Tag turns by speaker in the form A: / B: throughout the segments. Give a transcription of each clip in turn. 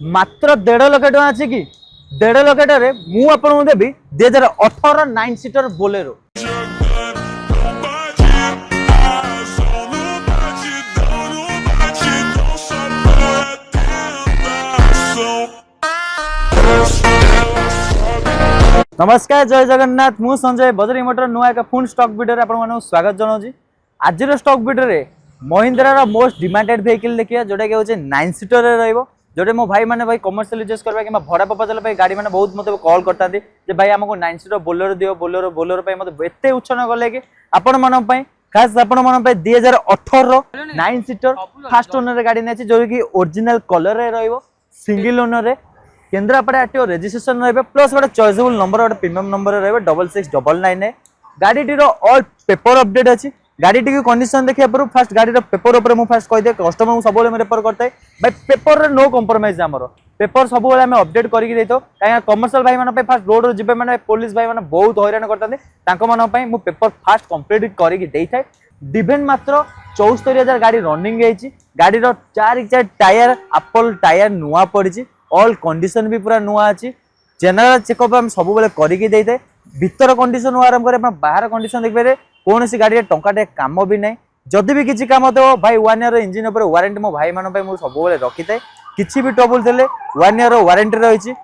A: मात्र 1.5 लाख टका अछि कि 1.5 लाख टका रे मु आपन देबी 2018 9 सीटर बोलेरो। नमस्कार जय जगन्नाथ मु संजय बजरंग मोटर नुआ एक फुल स्टॉक वीडियो रे आपन स्वागत जनाऊँ। आज स्टॉक वीडियो रे महिंद्रा रा मोस्ट डिमांडेड व्हीकल देखिए जोटा कि होचे 9 सीटर रे रहइबो। जोटे मो भाई माने भाई कमर्शियल यूज करबा कि भड़ा प्रपोजल पे गाड़ी माने बहुत मते कॉल करता जे भाई हमको 9 सीटर बोलेरो दियो बोलेरो पे मते एते उछन गले कि आपण मन पे खास आपण मन पे 2018 रो 9 सीटर फर्स्ट ओनर रे गाड़ी नेछि जो कि ओरिजिनल कलर रे रहइबो सिंगल ओनर रे केन्द्रापड़ा आरटीओ रजिस्ट्रेशन रहिबे प्लस गोटे चॉइसेबल नंबर गोटे प्रीमियम नंबर रहिबे 6699 गाड़ी टीरो ऑल पेपर अपडेट अछि। गाड़ी टी कंडीशन देखिया पर फास्ट गाड़ी पेपर ऊपर मु फास्ट कह दे कस्टमर को सब बेले रेफर करते भाई पेपर रे नो कंप्रोमाइज हमरो पेपर सब बेले हम अपडेट करके देतो काया कमर्शियल भाई माने फास्ट रोड रो जिबे माने पुलिस भाई माने बहुत हैरान करतांते तांको माने पई मु पेपर फास्ट कंप्लीट करके देइथाय। डिवेंट मात्र 74000 गाड़ी रनिंग हेची गाड़ी रो 4 टायर एप्पल टायर नुआ पड़िची ऑल कंडीशन भी पूरा नुआ अछि। जनरल चेकअप हम सब बेले करके देइथाय भीतर कंडीशन आरंभ करे बाहर कंडीशन देखबे कौन सी गाड़ी टंकाटे काम भी ना जदि भी किसी काम देव भाई 1 ईयर इंजिन उपर वारंटी मो भाई मान सब रखी थाए किसी भी ट्रबल देले 1 ईयर वारंटी रही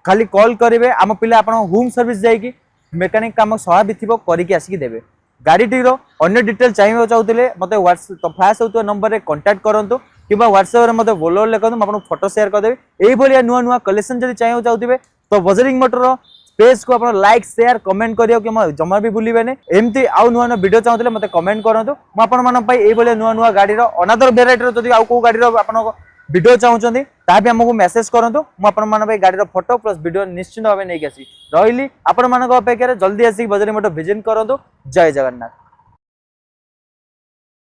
A: खाली कॉल करेंगे आम पिला आप होम सर्विस जाकि मेकानिक काम सहा भी थी करके आसिक देवे। गाड़ीटीर अन्य डिटेल चाहिए चाहते मतलब फ्लैश होता नंबर में कंटाक्ट करूँ कि व्हाट्सएप में मतलब बोलो लिखते मुझे फोटो शेयर करदेवी यही नुआ नुआ कलेक्शन जब चाहिए चाहते तो बजरिंग मोटर पेज को आप लाइक शेयर कमेंट करियो कि जमा भी भूलिबेनी एमती आउ नुआ नुआ वीडियो चाहते मते कमेंट करंतु मु आपन मन पई एई बोले नुआ नुआ गाड़ी रो अनदर वेराइटी रो जदी आउ को गाड़ी रो आपन वीडियो चाहउचंदी ता भी हमको मैसेज करंतु मु आपन मन पई गाड़ी रो फोटो प्लस वीडियो निश्चित भाबे नै आसी रहिली आपन मन को अपेक्षा रे जल्दी आसी बजरी मोटो विजिट करंतु। जय जगन्नाथ।